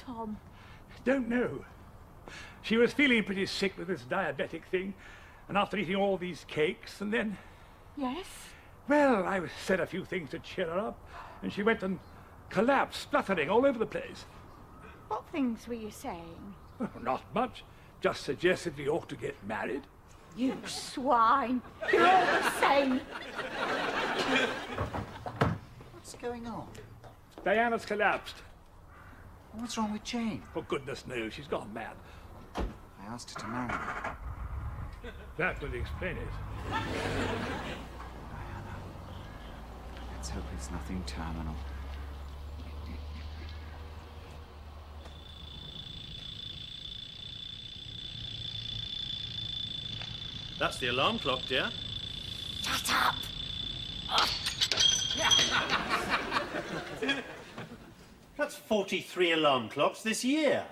Tom? Don't know. She was feeling pretty sick with this diabetic thing, and after eating all these cakes, and then... Yes? Well, I said a few things to cheer her up, and she went and collapsed, spluttering all over the place. What things were you saying? Oh, not much. Just suggested we ought to get married. You swine! You're all the same! What's going on? Diana's collapsed. What's wrong with Jane? For goodness knows, she's gone mad. I asked her to marry me. That would explain it. Diana. Let's hope it's nothing terminal. That's the alarm clock, dear. Shut up! That's 43 alarm clocks this year.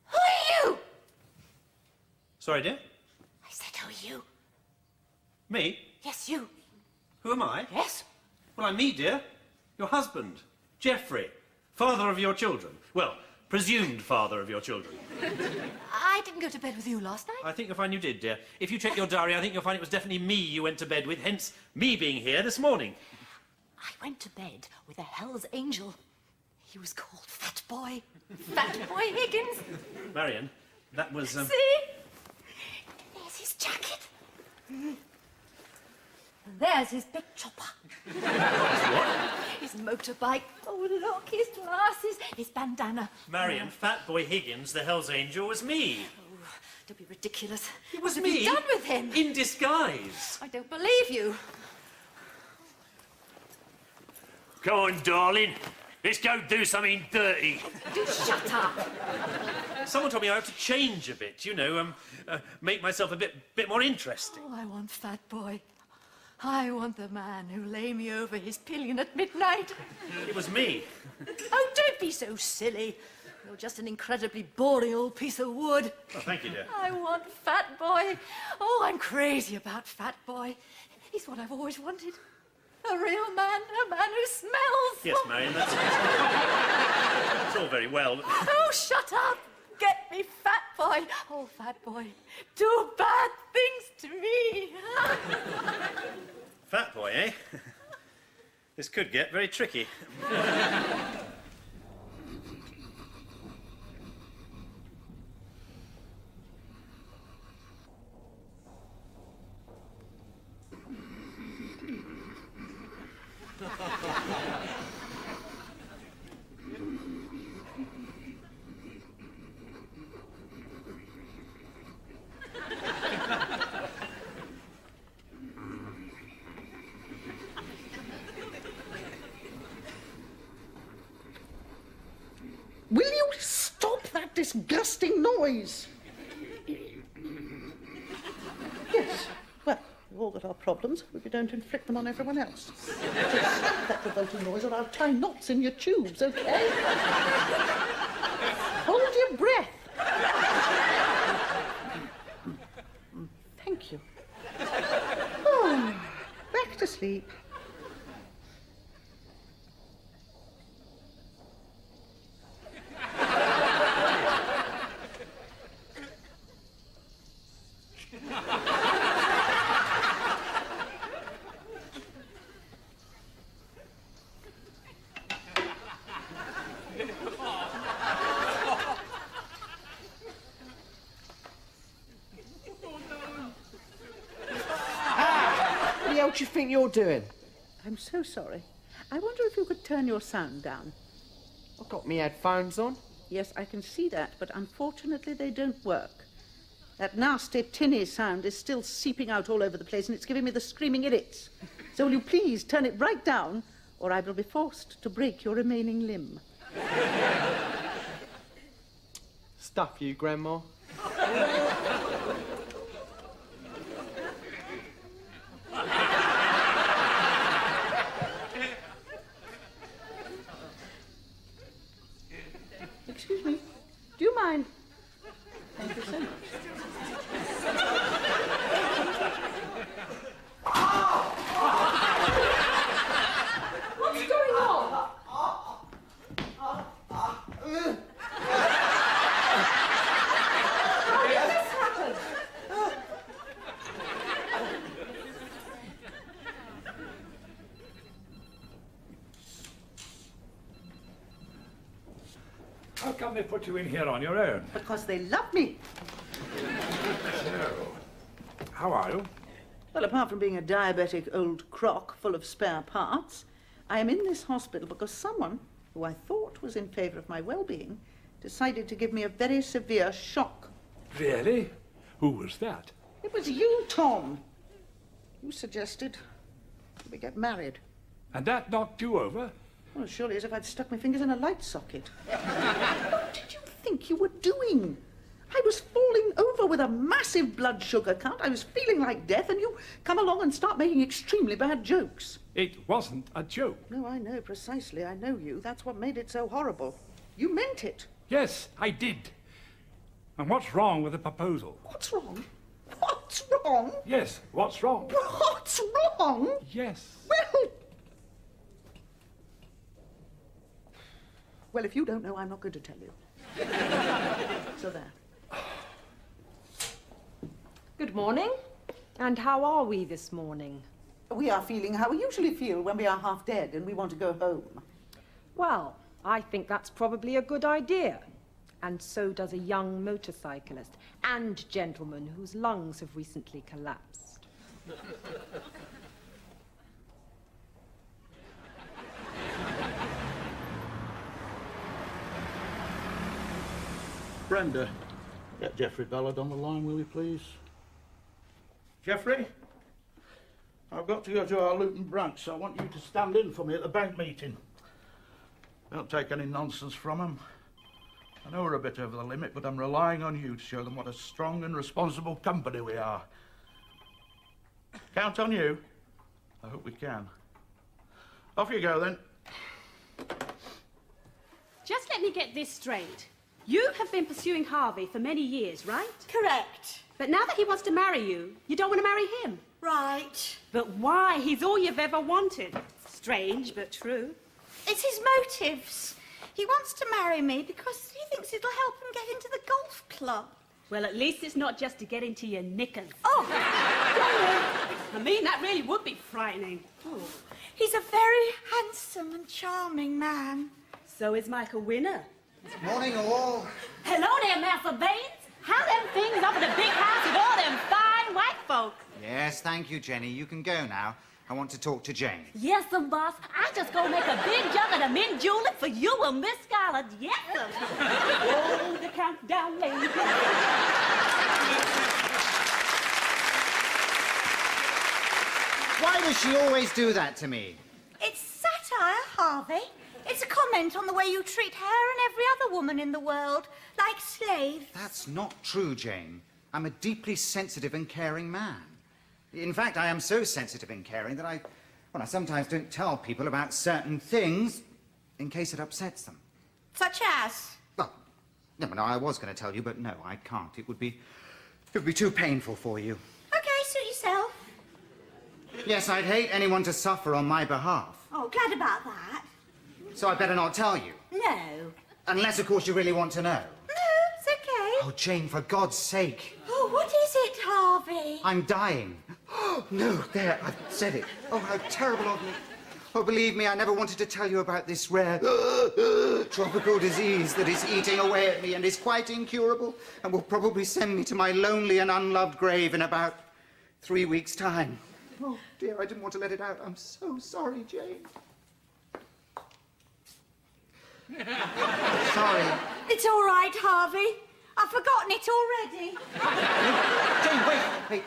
Who are you? Sorry, dear? I said, who are you? Me? Yes, you. Who am I? Yes? Well, I'm me, dear. Your husband, Geoffrey, father of your children. Well, presumed father of your children. I didn't go to bed with you last night. I think you'll find you did, dear. If you check your diary, I think you'll find it was definitely me you went to bed with, hence me being here this morning. I went to bed with a Hell's Angel. He was called Fat Boy. Fat Boy Higgins. Marion, that was... See? There's his jacket. There's his big chopper. His motorbike. Oh, look, his glasses, his bandana. Marion, Fat Boy Higgins, the Hell's Angel, was me. Oh, don't be ridiculous. It was what me. Have you done with him? In disguise. I don't believe you. Come on, darling. Let's go do something dirty. Do shut up. Someone told me I ought to change a bit, you know, make myself a bit more interesting. Oh, I want Fat Boy. I want the man who'll lay me over his pillion at midnight. It was me. Oh, don't be so silly. You're just an incredibly boring old piece of wood. Oh, thank you, dear. I want Fat Boy. Oh, I'm crazy about Fat Boy. He's what I've always wanted. A real man, a man who smells. Yes, Marion, that's it's all very well. But... Oh, shut up. Get me Fat Boy. Oh, Fat Boy, do bad things to me. Fat Boy, eh? This could get very tricky. Will you stop that disgusting noise? Yes. Well, we've all got our problems, but we don't inflict them on everyone else. Just stop that revolting noise or I'll tie knots in your tubes, okay? Hold your breath. Thank you. Oh, back to sleep. What do you think you're doing? I'm so sorry. I wonder if you could turn your sound down. I've got me headphones on. Yes, I can see that, but unfortunately they don't work. That nasty tinny sound is still seeping out all over the place and it's giving me the screaming idiots. So will you please turn it right down or I will be forced to break your remaining limb. Stuff you, Grandma. Excuse me, do you mind? Thank you so much. What's going on? How come they put you in here on your own? Because they love me. So, how are you? Well, apart from being a diabetic old crock full of spare parts, I am in this hospital because someone, who I thought was in favour of my well-being, decided to give me a very severe shock. Really? Who was that? It was you, Tom. You suggested we get married. And that knocked you over? Well, surely as if I'd stuck my fingers in a light socket. What did you think you were doing? I was falling over with a massive blood sugar count. I was feeling like death, and you come along and start making extremely bad jokes. It wasn't a joke. No, I know, precisely. I know you. That's what made it so horrible. You meant it. Yes, I did. And what's wrong with the proposal? What's wrong? What's wrong? Yes, what's wrong? What's wrong? Yes. Well, if you don't know, I'm not going to tell you. So there. Good morning. And how are we this morning? We are feeling how we usually feel when we are half dead and we want to go home. Well, I think that's probably a good idea. And so does a young motorcyclist and gentleman whose lungs have recently collapsed. Brenda, get Geoffrey Ballard on the line, will you please? Geoffrey? I've got to go to our Luton branch, so I want you to stand in for me at the bank meeting. Don't take any nonsense from them. I know we're a bit over the limit, but I'm relying on you to show them what a strong and responsible company we are. Count on you. I hope we can. Off you go, then. Just let me get this straight. You have been pursuing Harvey for many years, right? Correct. But now that he wants to marry you, you don't want to marry him. Right. But why? He's all you've ever wanted. Strange, but true. It's his motives. He wants to marry me because he thinks it'll help him get into the golf club. Well, at least it's not just to get into your knickers. Oh! I mean, that really would be frightening. Oh. He's a very handsome and charming man. So is Michael Winner. Morning, all. Hello there, Master Baines. How them things up in the big house with all them fine white folk? Yes, thank you, Jenny. You can go now. I want to talk to Jane. Yes, sir, boss. I just gonna make a big jug of the mint julep for you and Miss Scarlett. Yes, sir. Oh, the countdown, lady. Why does she always do that to me? It's satire, Harvey. It's a comment on the way you treat her and every other woman in the world, like slaves. That's not true, Jane. I'm a deeply sensitive and caring man. In fact, I am so sensitive and caring that I sometimes don't tell people about certain things in case it upsets them. Such as? Well, no, I was going to tell you, but no, I can't. It would be too painful for you. Okay, suit yourself. Yes, I'd hate anyone to suffer on my behalf. Oh, glad about that. So I better not tell you. No. Unless, of course, you really want to know. No, it's okay. Oh, Jane, for God's sake. Oh, what is it, Harvey? I'm dying. Oh, no, there, I've said it. Oh, how terrible of me. Oh, believe me, I never wanted to tell you about this rare tropical disease that is eating away at me and is quite incurable and will probably send me to my lonely and unloved grave in about 3 weeks' time. Oh, dear, I didn't want to let it out. I'm so sorry, Jane. Sorry. It's all right, Harvey. I've forgotten it already. Jane, wait.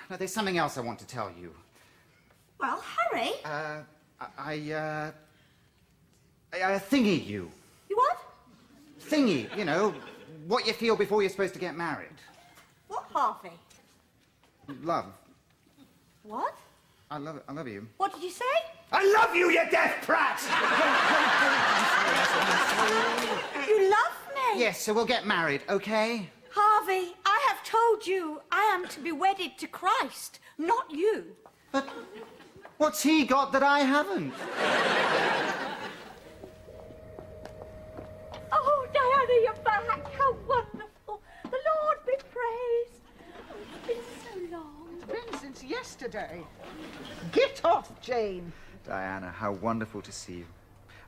No, there's something else I want to tell you. Well, hurry. I thingy you. You what? Thingy, you know, what you feel before you're supposed to get married. What, Harvey? Love. What? I love you. What did you say? I love you, you deaf prat! You love me? Yes, so we'll get married, okay? Harvey, I have told you I am to be wedded to Christ, not you. But what's he got that I haven't? Oh, Diana, you're back. How wonderful. The Lord be praised. Oh, it's been so long. It's been since yesterday. Get off, Jane. Diana, how wonderful to see you.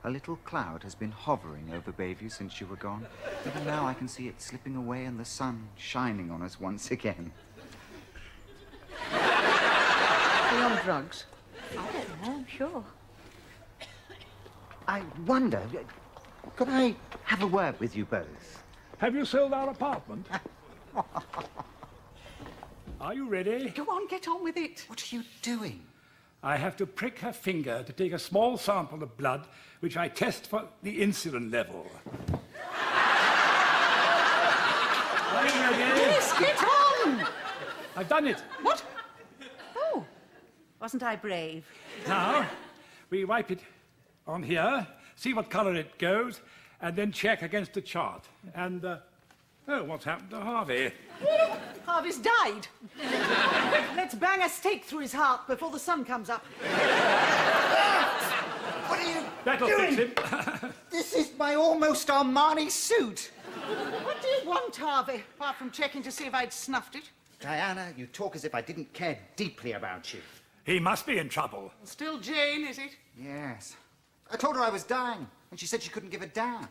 A little cloud has been hovering over Bayview since you were gone. Even now I can see it slipping away and the sun shining on us once again. Are you on drugs? I don't know, sure. I wonder, could I have a word with you both? Have you sold our apartment? Are you ready? Go on, get on with it. What are you doing? I have to prick her finger to take a small sample of blood, which I test for the insulin level. Are you ready? Yes, get on! I've done it. What? Oh, wasn't I brave? Now, we wipe it on here, see what colour it goes, and then check against the chart. And, oh, what's happened to Harvey? Harvey's died. Let's bang a stake through his heart before the sun comes up. What are you That'll doing? fix him. This is my almost Armani suit. What do you want, Harvey, apart from checking to see if I'd snuffed it? Diana, you talk as if I didn't care deeply about you. He must be in trouble. Still Jane, is it? Yes. I told her I was dying, and she said she couldn't give a damn.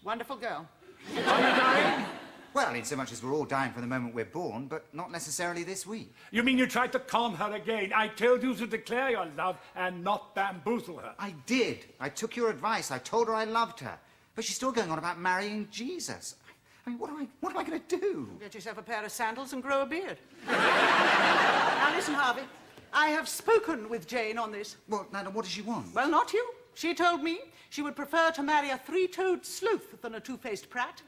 Wonderful girl. Are you dying? Well, in so much as we're all dying from the moment we're born, but not necessarily this week. You mean you tried to calm her again? I told you to declare your love and not bamboozle her. I did. I took your advice. I told her I loved her. But she's still going on about marrying Jesus. I mean, what am I going to do? Get yourself a pair of sandals and grow a beard. Now listen, Harvey. I have spoken with Jane on this. Well, Nana, what does she want? Well, not you. She told me she would prefer to marry a three-toed sleuth than a two-faced prat.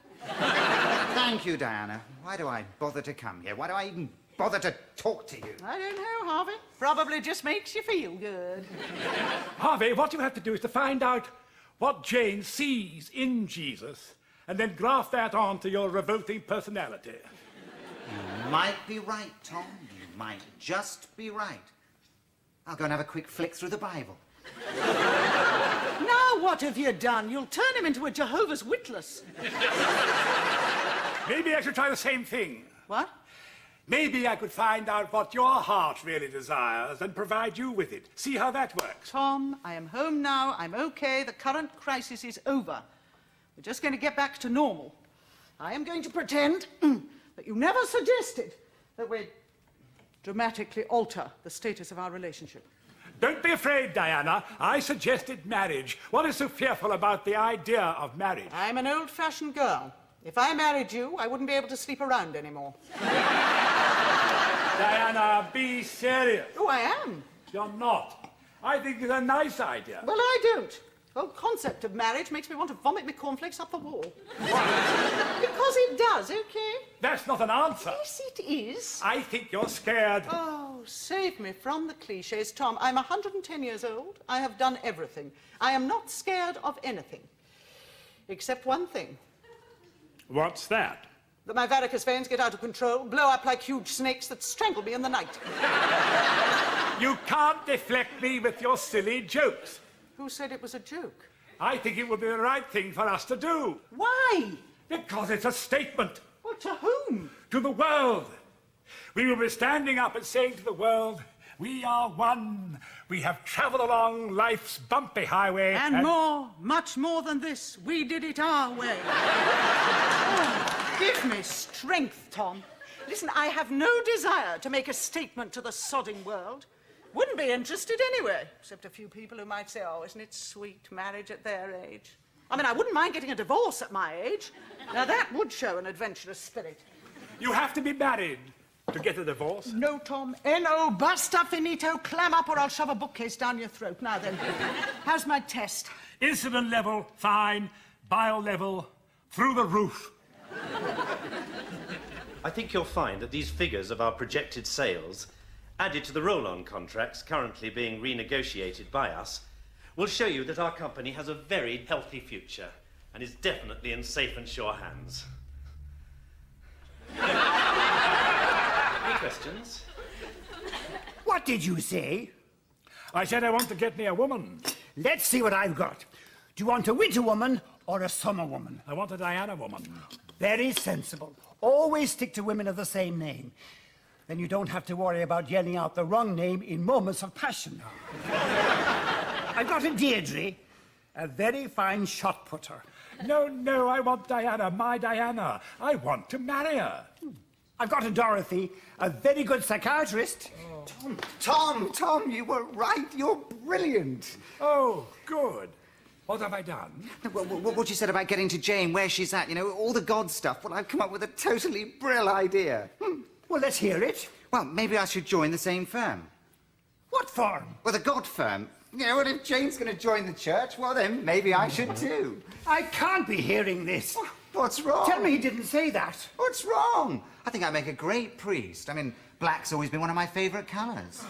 Thank you, Diana. Why do I bother to come here? Why do I even bother to talk to you? I don't know, Harvey. Probably just makes you feel good. Harvey, what you have to do is to find out what Jane sees in Jesus and then graft that onto your revolting personality. You might be right, Tom. You might just be right. I'll go and have a quick flick through the Bible. Now what have you done? You'll turn him into a Jehovah's Witness. Maybe I should try the same thing. What? Maybe I could find out what your heart really desires and provide you with it. See how that works. Tom, I am home now. I'm okay. The current crisis is over. We're just going to get back to normal. I am going to pretend that you never suggested that we dramatically alter the status of our relationship. Don't be afraid, Diana. I suggested marriage. What is so fearful about the idea of marriage? I'm an old-fashioned girl. If I married you, I wouldn't be able to sleep around anymore. Diana, be serious. Oh, I am. You're not. I think it's a nice idea. Well, I don't. The whole concept of marriage makes me want to vomit my cornflakes up the wall. Why? Because it does, okay? That's not an answer. Yes, it is. I think you're scared. Oh, save me from the cliches, Tom. I'm 110 years old. I have done everything. I am not scared of anything. Except one thing. What's that? That my varicose veins get out of control, blow up like huge snakes that strangle me in the night. You can't deflect me with your silly jokes. Who said it was a joke? I think it would be the right thing for us to do. Why? Because it's a statement. Well, to whom? To the world. We will be standing up and saying to the world, we are one. We have travelled along life's bumpy highway. And more, much more than this. We did it our way. Oh, give me strength, Tom. Listen, I have no desire to make a statement to the sodding world. Wouldn't be interested anyway, except a few people who might say, oh, isn't it sweet, marriage at their age? I mean, I wouldn't mind getting a divorce at my age. Now, that would show an adventurous spirit. You have to be married to get a divorce. No, Tom. N-O, basta, finito, clam up, or I'll shove a bookcase down your throat. Now then, how's my test? Insulin level, fine. Bile level, through the roof. I think you'll find that these figures of our projected sales, added to the roll-on contracts currently being renegotiated by us, will show you that our company has a very healthy future and is definitely in safe and sure hands. Any questions? What did you say? I said I want to get me a woman. Let's see what I've got. Do you want a winter woman or a summer woman? I want a Diana woman. Very sensible. Always stick to women of the same name. Then you don't have to worry about yelling out the wrong name in moments of passion. I've got a Deirdre, A very fine shot putter. No, I want Diana, my Diana. I want to marry her. I've got a Dorothy, a very good psychiatrist. Tom, you were right. You're brilliant. Oh, good. What have I done? What you said about getting to Jane, where she's at, you know, all the God stuff. Well, I've come up with a totally brill idea. Well, let's hear it. Well, maybe I should join the same firm. What firm? Well, the God firm. You know, what if Jane's going to join the church? Well, then maybe I should too. I can't be hearing this. What's wrong? Tell me he didn't say that. What's wrong? I think I'd make a great priest. I mean, black's always been one of my favourite colours.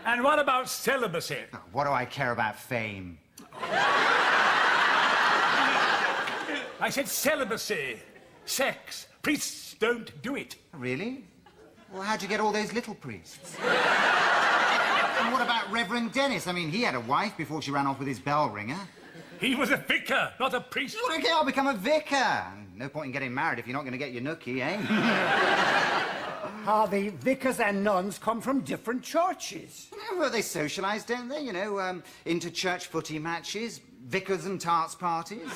And what about celibacy? Oh, what do I care about fame? I said celibacy. Sex. Priests don't do it. Really? Well, how'd you get all those little priests? And what about Reverend Dennis? I mean, he had a wife before she ran off with his bell ringer. He was a vicar, not a priest. Okay, I'll become a vicar. No point in getting married if you're not going to get your nookie, eh? Harvey, vicars and nuns come from different churches. Well, they socialise, don't they? You know, inter-church footy matches, vicars and tarts parties.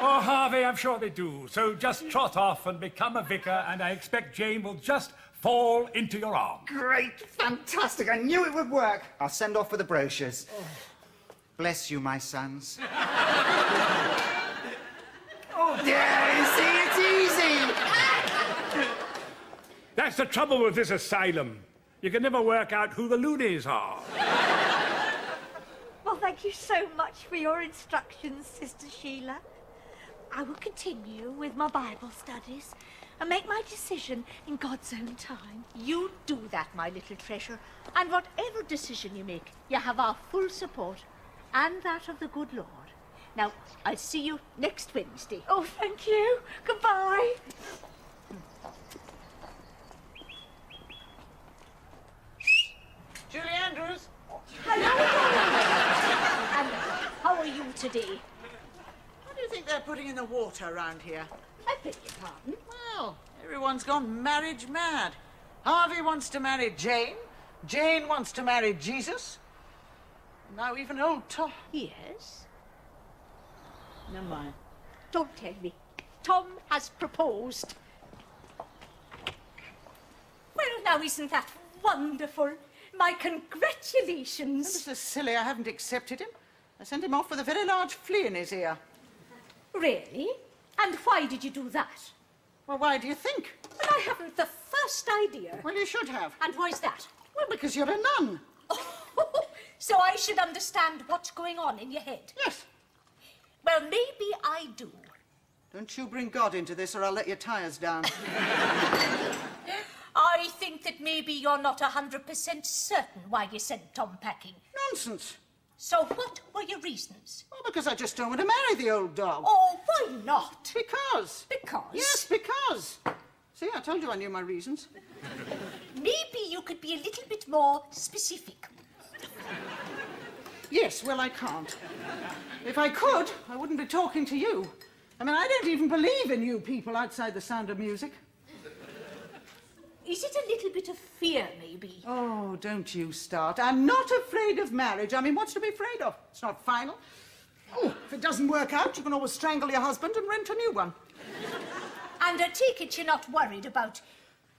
Oh, Harvey, I'm sure they do. So just trot off and become a vicar, and I expect Jane will just fall into your arms. Great, fantastic. I knew it would work. I'll send off for the brochures. Bless you, my sons. Oh, there, you see, it's easy. That's the trouble with this asylum. You can never work out who the loonies are. Well, thank you so much for your instructions, Sister Sheila. I will continue with my Bible studies and make my decision in God's own time. You do that, my little treasure, and whatever decision you make, you have our full support and that of the good Lord. Now, I'll see you next Wednesday. Oh, thank you. Goodbye. Julie Andrews. Hello. And how are you today? What do you think they're putting in the water around here? I beg your pardon? Well, everyone's gone marriage mad. Harvey wants to marry Jane. Jane wants to marry Jesus. Now even old Tom. Yes? Never mind. Don't tell me. Tom has proposed. Well, now, isn't that wonderful? My congratulations. This is silly. I haven't accepted him. I sent him off with a very large flea in his ear. Really? And why did you do that? Well, why do you think? Well, I haven't the first idea. Well, you should have. And why's that? Well, because you're a nun. Oh, so I should understand what's going on in your head? Yes. Well, maybe I do. Don't you bring God into this or I'll let your tyres down. I think that maybe you're not 100% certain why you sent Tom packing. Nonsense. So what were your reasons? Well, because I just don't want to marry the old dog. Oh, why not? Because. Because? Yes, because. See, I told you I knew my reasons. Maybe you could be a little bit more specific. Yes, well, I can't. If I could, I wouldn't be talking to you. I mean, I don't even believe in you people outside the Sound of Music. Is it a little bit of fear, maybe? Oh, don't you start. I'm not afraid of marriage. I mean, what's to be afraid of? It's not final. Oh, if it doesn't work out, you can always strangle your husband and rent a new one. And I take it you're not worried about,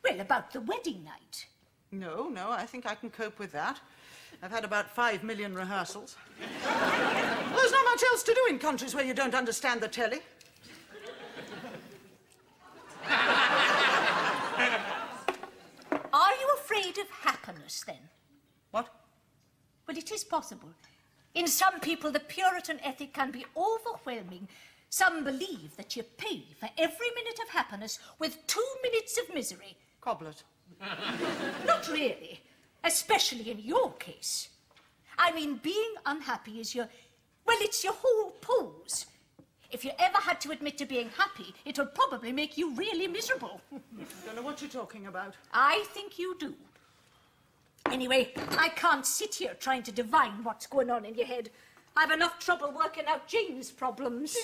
well, about the wedding night. No, I think I can cope with that. I've had about 5 million rehearsals. There's not much else to do in countries where you don't understand the telly. Are you afraid of happiness, then? What? Well, it is possible. In some people, the Puritan ethic can be overwhelming. Some believe that you pay for every minute of happiness with 2 minutes of misery. Cobblers. Not really, especially in your case. I mean, being unhappy is it's your whole pose. If you ever had to admit to being happy, it would probably make you really miserable. I don't know what you're talking about. I think you do. Anyway, I can't sit here trying to divine what's going on in your head. I've enough trouble working out Jane's problems.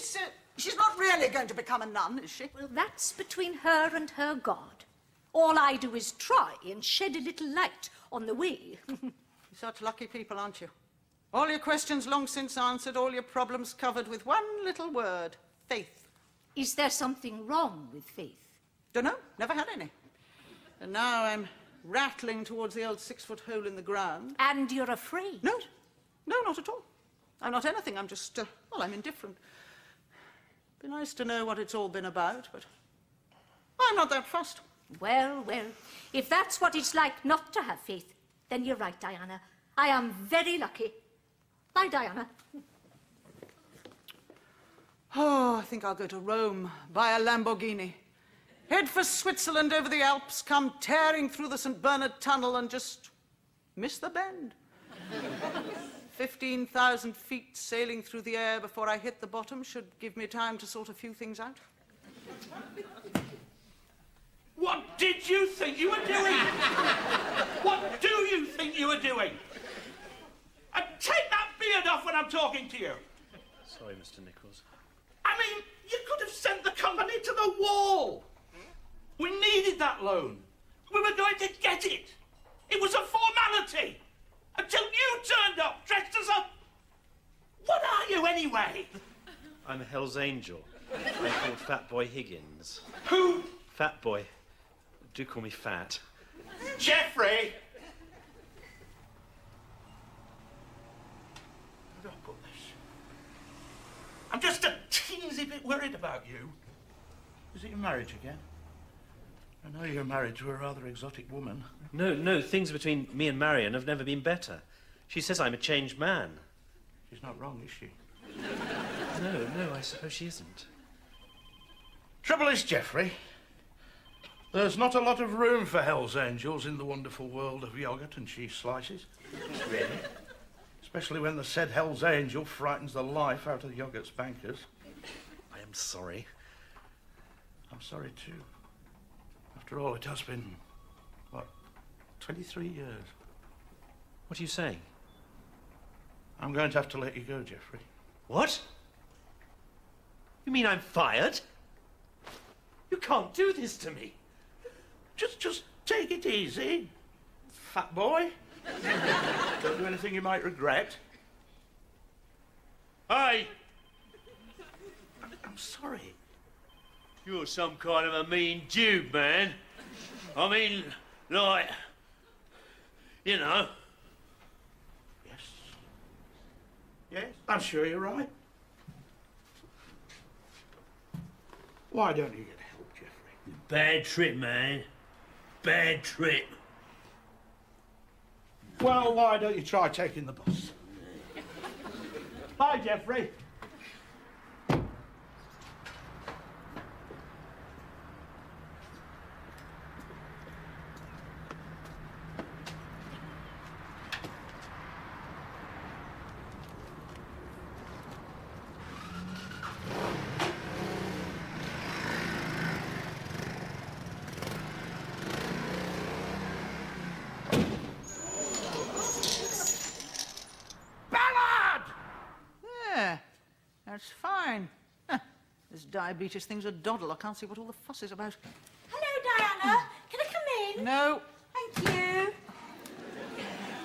She's not really going to become a nun, is she? Well, that's between her and her God. All I do is try and shed a little light on the way. You're such lucky people, aren't you? All your questions long since answered, all your problems covered with one little word, faith. Is there something wrong with faith? Dunno, never had any. And now I'm rattling towards the old 6-foot hole in the ground. And you're afraid? No, not at all. I'm not anything, I'm just, well, I'm indifferent. Be nice to know what it's all been about, but I'm not that fussed. Well, if that's what it's like not to have faith, then you're right, Diana. I am very lucky. Bye, Diana. Oh, I think I'll go to Rome, buy a Lamborghini, head for Switzerland over the Alps, come tearing through the St. Bernard Tunnel and just miss the bend. 15,000 feet sailing through the air before I hit the bottom should give me time to sort a few things out. What did you think you were doing? What do you think you were doing? And take that beard off when I'm talking to you. Sorry, Mr. Nichols. I mean, you could have sent the company to the wall. We needed that loan. We were going to get it. It was a formality. Until you turned up, dressed as a... What are you, anyway? I'm a Hell's Angel. I'm called Fat Boy Higgins. Who? Fat Boy. Do call me Fat. Jeffrey! Where do I put this? I'm just a teensy bit worried about you. Is it your marriage again? I know you're married to a rather exotic woman. No, things between me and Marion have never been better. She says I'm a changed man. She's not wrong, is she? No, I suppose she isn't. Trouble is, Jeffrey, there's not a lot of room for Hell's Angels in the wonderful world of yoghurt and cheese slices. Really? Especially when the said Hell's Angel frightens the life out of the yoghurt's bankers. I am sorry. I'm sorry too. After all, it has been, what, 23 years. What are you saying? I'm going to have to let you go, Jeffrey. What? You mean I'm fired? You can't do this to me. Just take it easy, fat boy. Don't do anything you might regret. Hey! I'm sorry. You're some kind of a mean dude, man. I mean, like, you know. Yes, I'm sure you're right. Why don't you get help, Jeffrey? Bad trip, man. Bad trip. Well, why don't you try taking the bus? Hi, Jeffrey. That's fine. Huh. This diabetes thing's a doddle. I can't see what all the fuss is about. Hello, Diana. Can I come in? No. Thank you.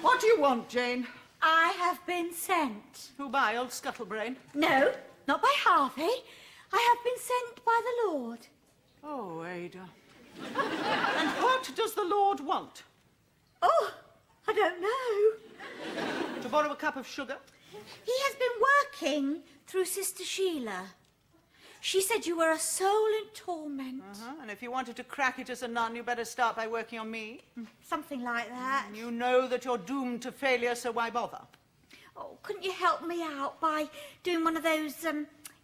What do you want, Jane? I have been sent. Who by, old Scuttlebrain? No, not by Harvey. I have been sent by the Lord. Oh, Ada. And what does the Lord want? Oh, I don't know. To borrow a cup of sugar? He has been working through Sister Sheila. She said you were a soul in torment. And if you wanted to crack it as a nun, you better start by working on me. Something like that. You know that you're doomed to failure, so why bother? Oh, couldn't you help me out by doing one of those,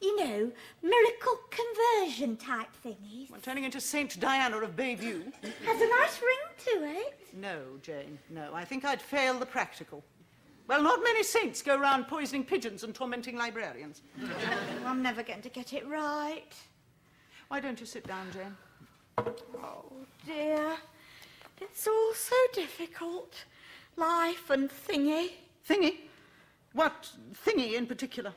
you know, miracle conversion type thingies? Well, turning into Saint Diana of Bayview. Has a nice ring to it. No, Jane, no. I think I'd fail the practical. Well, not many saints go round poisoning pigeons and tormenting librarians. Oh, I'm never going to get it right. Why don't you sit down, Jane? Oh, dear. It's all so difficult. Life and thingy. Thingy? What thingy in particular?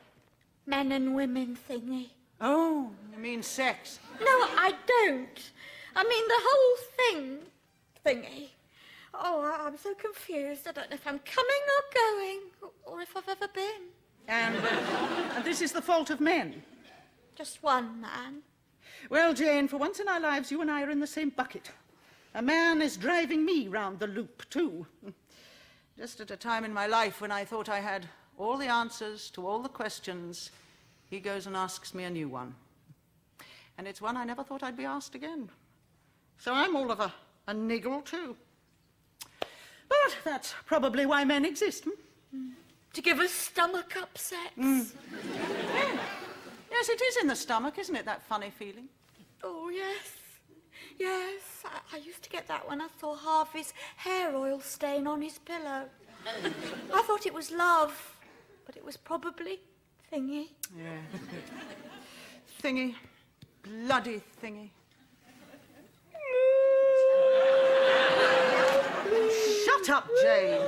Men and women thingy. Oh, you mean sex? No, I don't. I mean the whole thing thingy. Oh, I'm so confused. I don't know if I'm coming or going, or if I've ever been. And this is the fault of men. Just one man. Well, Jane, for once in our lives, you and I are in the same bucket. A man is driving me round the loop, too. Just at a time in my life when I thought I had all the answers to all the questions, he goes and asks me a new one. And it's one I never thought I'd be asked again. So I'm all of a niggle, too. But that's probably why men exist. To give us stomach upsets. Yeah. Yes, it is in the stomach, isn't it, that funny feeling? Oh, yes. Yes, I used to get that when I saw Harvey's hair oil stain on his pillow. I thought it was love, but it was probably thingy. Yeah. Thingy. Bloody thingy. Shut up, Jane.